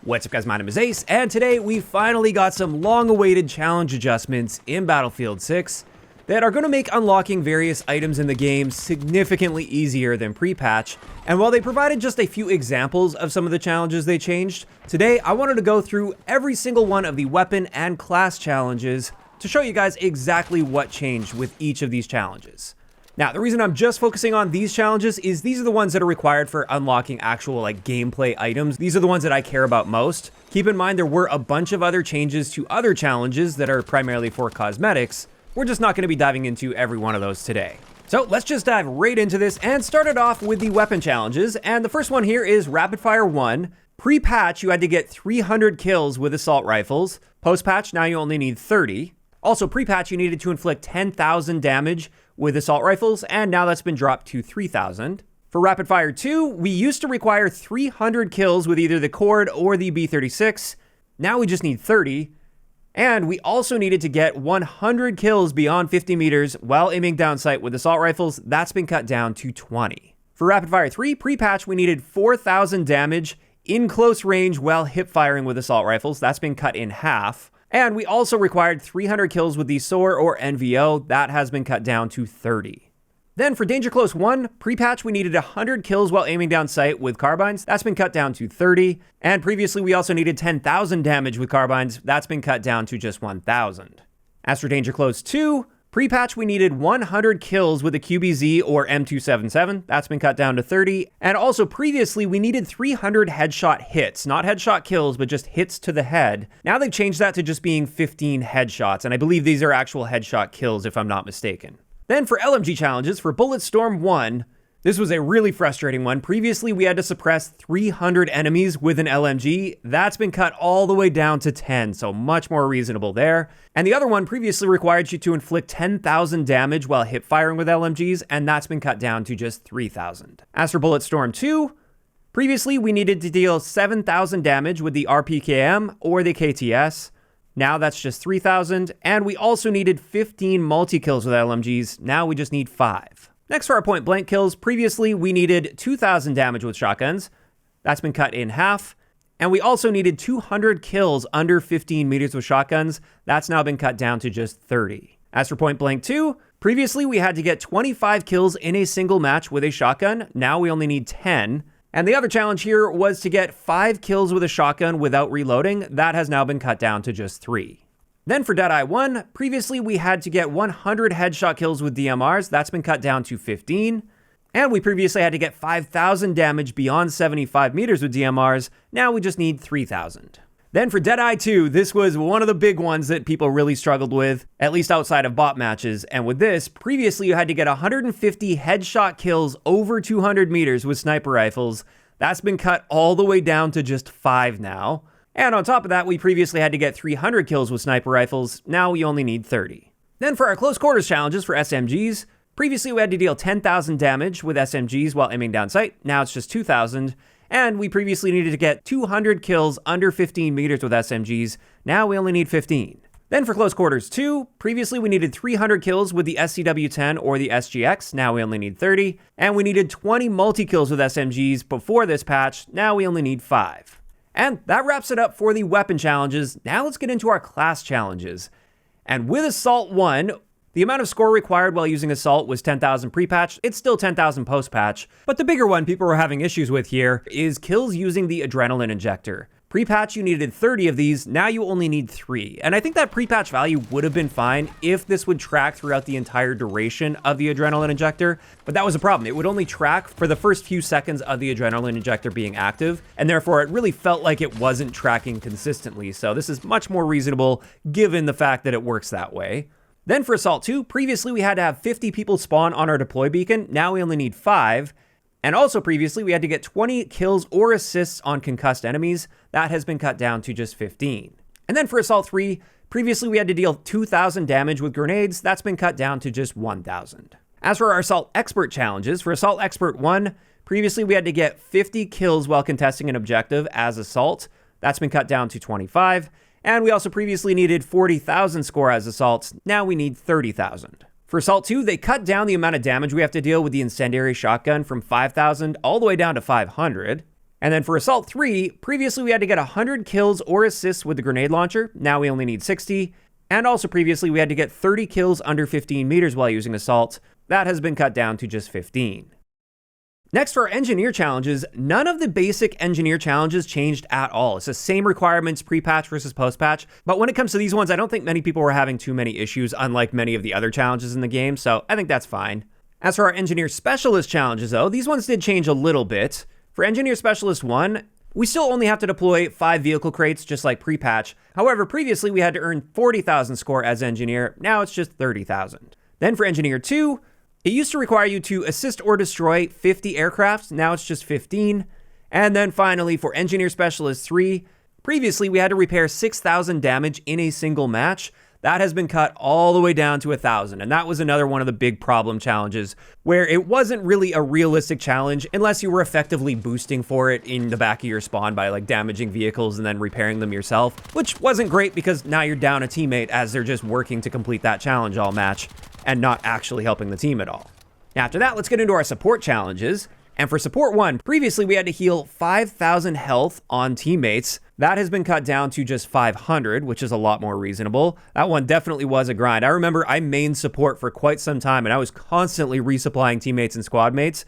What's up guys, my name is Ace, and today we finally got some long-awaited challenge adjustments in Battlefield 6 that are going to make unlocking various items in the game significantly easier than pre-patch. And while they provided just a few examples of some of the challenges they changed, today I wanted to go through every single one of the weapon and class challenges to show you guys exactly what changed with each of these challenges. Now, the reason I'm just focusing on these challenges is these are the ones that are required for unlocking actual gameplay items. These are the ones that I care about most. Keep in mind there were a bunch of other changes to other challenges that are primarily for cosmetics. We're just not going to be diving into every one of those today. So let's just dive right into this and start it off with the weapon challenges. And the first one here is Rapid Fire 1. Pre-patch, you had to get 300 kills with assault rifles. Post-patch, now you only need 30. Also, pre-patch, you needed to inflict 10,000 damage with assault rifles, and now that's been dropped to 3,000. For Rapid Fire 2, we used to require 300 kills with either the Cord or the B36. Now we just need 30. And we also needed to get 100 kills beyond 50 meters while aiming down sight with assault rifles. That's been cut down to 20. For Rapid Fire 3, pre-patch, we needed 4,000 damage in close range while hip firing with assault rifles. That's been cut in half. And we also required 300 kills with the SOAR or NVO. That has been cut down to 30. Then for Danger Close 1, pre-patch, we needed 100 kills while aiming down sight with carbines. That's been cut down to 30. And previously, we also needed 10,000 damage with carbines. That's been cut down to just 1,000. As for Danger Close 2, pre-patch, we needed 100 kills with the QBZ or M277. That's been cut down to 30. And also previously, we needed 300 headshot hits, not headshot kills, but just hits to the head. Now they've changed that to just being 15 headshots. And I believe these are actual headshot kills, if I'm not mistaken. Then for LMG challenges, for Bulletstorm 1, this was a really frustrating one. Previously, we had to suppress 300 enemies with an LMG. That's been cut all the way down to 10, so much more reasonable there. And the other one previously required you to inflict 10,000 damage while hip firing with LMGs, and that's been cut down to just 3,000. As for Bulletstorm 2, previously we needed to deal 7,000 damage with the RPKM or the KTS. Now that's just 3,000, and we also needed 15 multi-kills with LMGs. Now we just need 5. Next for our point blank kills, previously we needed 2,000 damage with shotguns. That's been cut in half. And we also needed 200 kills under 15 meters with shotguns. That's now been cut down to just 30. As for point blank 2, previously we had to get 25 kills in a single match with a shotgun. Now we only need 10. And the other challenge here was to get 5 kills with a shotgun without reloading. That has now been cut down to just 3. Then for Deadeye 1, previously we had to get 100 headshot kills with DMRs. That's been cut down to 15. And we previously had to get 5,000 damage beyond 75 meters with DMRs. Now we just need 3,000. Then for Deadeye 2, this was one of the big ones that people really struggled with, at least outside of bot matches. And with this, previously you had to get 150 headshot kills over 200 meters with sniper rifles. That's been cut all the way down to just 5 now. And on top of that, we previously had to get 300 kills with sniper rifles. Now we only need 30. Then for our close quarters challenges for SMGs, previously we had to deal 10,000 damage with SMGs while aiming down sight. Now it's just 2,000. And we previously needed to get 200 kills under 15 meters with SMGs. Now we only need 15. Then for close quarters 2, previously we needed 300 kills with the SCW-10 or the SGX. Now we only need 30. And we needed 20 multi-kills with SMGs before this patch. Now we only need 5. And that wraps it up for the weapon challenges. Now let's get into our class challenges. And with Assault 1, the amount of score required while using Assault was 10,000 pre-patch. It's still 10,000 post-patch. But the bigger one people were having issues with here is kills using the Adrenaline Injector. Pre-patch, you needed 30 of these. Now you only need 3. And I think that pre-patch value would have been fine if this would track throughout the entire duration of the Adrenaline Injector. But that was a problem. It would only track for the first few seconds of the Adrenaline Injector being active. And therefore, it really felt like it wasn't tracking consistently. So this is much more reasonable given the fact that it works that way. Then for Assault 2, previously we had to have 50 people spawn on our deploy beacon. Now we only need 5. And also previously we had to get 20 kills or assists on concussed enemies. That has been cut down to just 15. And then for Assault 3, previously we had to deal 2,000 damage with grenades. That's been cut down to just 1,000. As for our Assault Expert challenges, for Assault Expert 1, previously we had to get 50 kills while contesting an objective as Assault. That's been cut down to 25. And we also previously needed 40,000 score as Assaults. Now we need 30,000. For Assault 2, they cut down the amount of damage we have to deal with the incendiary shotgun from 5,000 all the way down to 500. And then for Assault 3, previously we had to get 100 kills or assists with the grenade launcher. Now we only need 60. And also previously we had to get 30 kills under 15 meters while using Assault. That has been cut down to just 15. Next, for our engineer challenges, none of the basic engineer challenges changed at all. It's the same requirements pre-patch versus post-patch. But when it comes to these ones, I don't think many people were having too many issues, unlike many of the other challenges in the game, so I think that's fine. As for our engineer specialist challenges though, these ones did change a little bit. For engineer specialist 1, we still only have to deploy 5 vehicle crates just like pre-patch. However, previously we had to earn 40,000 score as engineer, now it's just 30,000. Then for engineer 2, it used to require you to assist or destroy 50 aircraft, now it's just 15. And then finally, for Engineer Specialist 3, previously we had to repair 6,000 damage in a single match. That has been cut all the way down to 1,000, and that was another one of the big problem challenges, where it wasn't really a realistic challenge unless you were effectively boosting for it in the back of your spawn by like damaging vehicles and then repairing them yourself, which wasn't great because now you're down a teammate as they're just working to complete that challenge all match and not actually helping the team at all. After that, let's get into our support challenges. And for support 1, previously we had to heal 5,000 health on teammates. That has been cut down to just 500, which is a lot more reasonable. That one definitely was a grind. I remember I mained support for quite some time and I was constantly resupplying teammates and squad mates,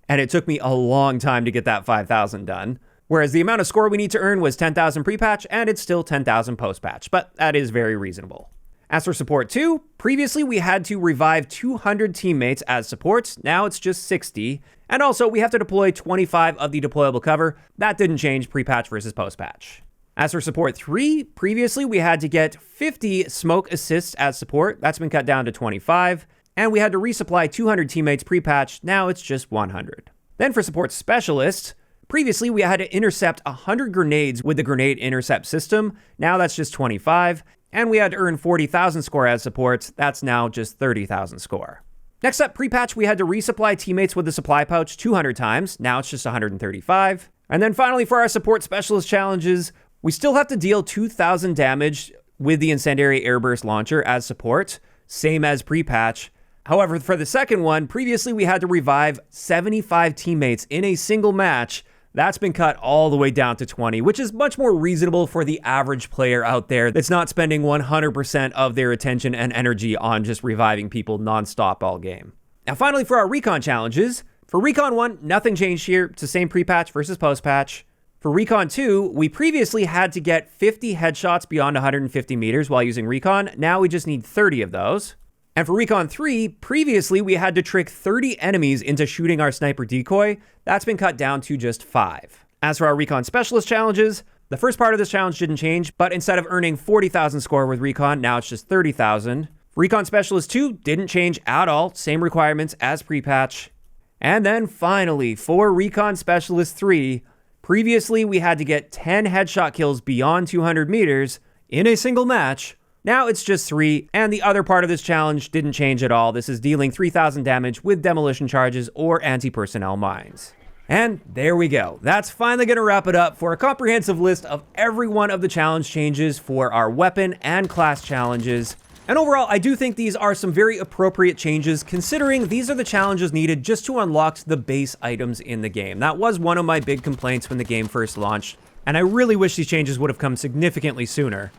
and it took me a long time to get that 5,000 done. Whereas the amount of score we need to earn was 10,000 pre-patch, and it's still 10,000 post-patch, but that is very reasonable. As for support 2, previously we had to revive 200 teammates as supports, now it's just 60. And also we have to deploy 25 of the deployable cover. That didn't change pre-patch versus post-patch. As for support 3, previously we had to get 50 smoke assists as support, that's been cut down to 25. And we had to resupply 200 teammates pre-patch, now it's just 100. Then for support specialist, previously we had to intercept 100 grenades with the grenade intercept system, now that's just 25. And we had to earn 40,000 score as support. That's now just 30,000 score. Next up, pre-patch, we had to resupply teammates with the supply pouch 200 times. Now it's just 135. And then finally, for our support specialist challenges, we still have to deal 2,000 damage with the incendiary airburst launcher as support, same as pre-patch. However, for the second one, previously we had to revive 75 teammates in a single match. That's been cut all the way down to 20, which is much more reasonable for the average player out there that's not spending 100% of their attention and energy on just reviving people nonstop all game. Now finally, for our recon challenges, for recon 1, nothing changed here. It's the same pre-patch versus post-patch. For recon 2, we previously had to get 50 headshots beyond 150 meters while using recon. Now we just need 30 of those. And for Recon 3, previously we had to trick 30 enemies into shooting our sniper decoy. That's been cut down to just 5. As for our Recon Specialist challenges, the first part of this challenge didn't change, but instead of earning 40,000 score with Recon, now it's just 30,000. Recon Specialist 2 didn't change at all, same requirements as pre-patch. And then finally, for Recon Specialist 3, previously we had to get 10 headshot kills beyond 200 meters in a single match. Now it's just 3, and the other part of this challenge didn't change at all. This is dealing 3,000 damage with demolition charges or anti-personnel mines. And there we go. That's finally going to wrap it up for a comprehensive list of every one of the challenge changes for our weapon and class challenges. And overall, I do think these are some very appropriate changes, considering these are the challenges needed just to unlock the base items in the game. That was one of my big complaints when the game first launched, and I really wish these changes would have come significantly sooner.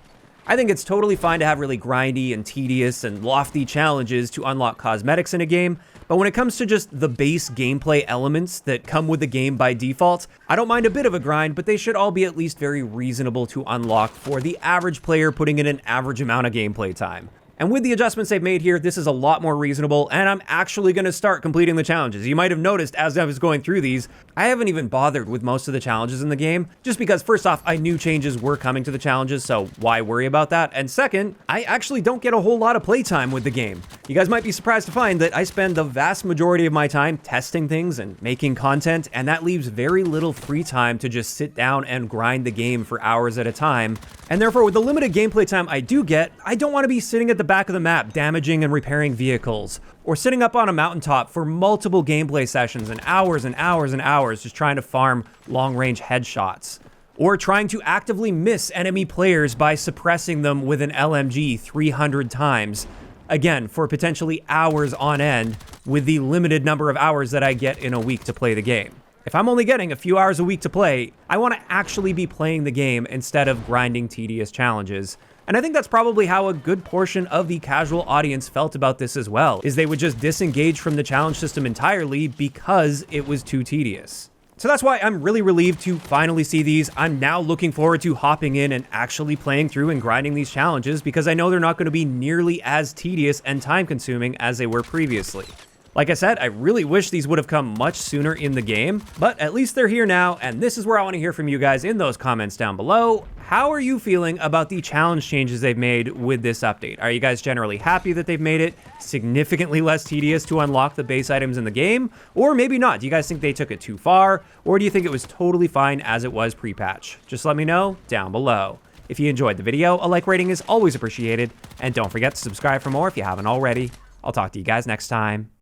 I think it's totally fine to have really grindy and tedious and lofty challenges to unlock cosmetics in a game, but when it comes to just the base gameplay elements that come with the game by default, I don't mind a bit of a grind, but they should all be at least very reasonable to unlock for the average player putting in an average amount of gameplay time. And with the adjustments they've made here, this is a lot more reasonable, and I'm actually going to start completing the challenges. You might have noticed as I was going through these, I haven't even bothered with most of the challenges in the game, just because first off, I knew changes were coming to the challenges, so why worry about that? And second, I actually don't get a whole lot of playtime with the game. You guys might be surprised to find that I spend the vast majority of my time testing things and making content, and that leaves very little free time to just sit down and grind the game for hours at a time. And therefore, with the limited gameplay time I do get, I don't want to be sitting at the back of the map damaging and repairing vehicles, or sitting up on a mountaintop for multiple gameplay sessions and hours and hours and hours just trying to farm long-range headshots, or trying to actively miss enemy players by suppressing them with an LMG 300 times, again, for potentially hours on end with the limited number of hours that I get in a week to play the game. If I'm only getting a few hours a week to play, I want to actually be playing the game instead of grinding tedious challenges. And I think that's probably how a good portion of the casual audience felt about this as well, is they would just disengage from the challenge system entirely because it was too tedious. So that's why I'm really relieved to finally see these. I'm now looking forward to hopping in and actually playing through and grinding these challenges because I know they're not going to be nearly as tedious and time consuming as they were previously. Like I said, I really wish these would have come much sooner in the game, but at least they're here now, and this is where I want to hear from you guys in those comments down below. How are you feeling about the challenge changes they've made with this update? Are you guys generally happy that they've made it significantly less tedious to unlock the base items in the game? Or maybe not? Do you guys think they took it too far? Or do you think it was totally fine as it was pre-patch? Just let me know down below. If you enjoyed the video, a like rating is always appreciated, and don't forget to subscribe for more if you haven't already. I'll talk to you guys next time.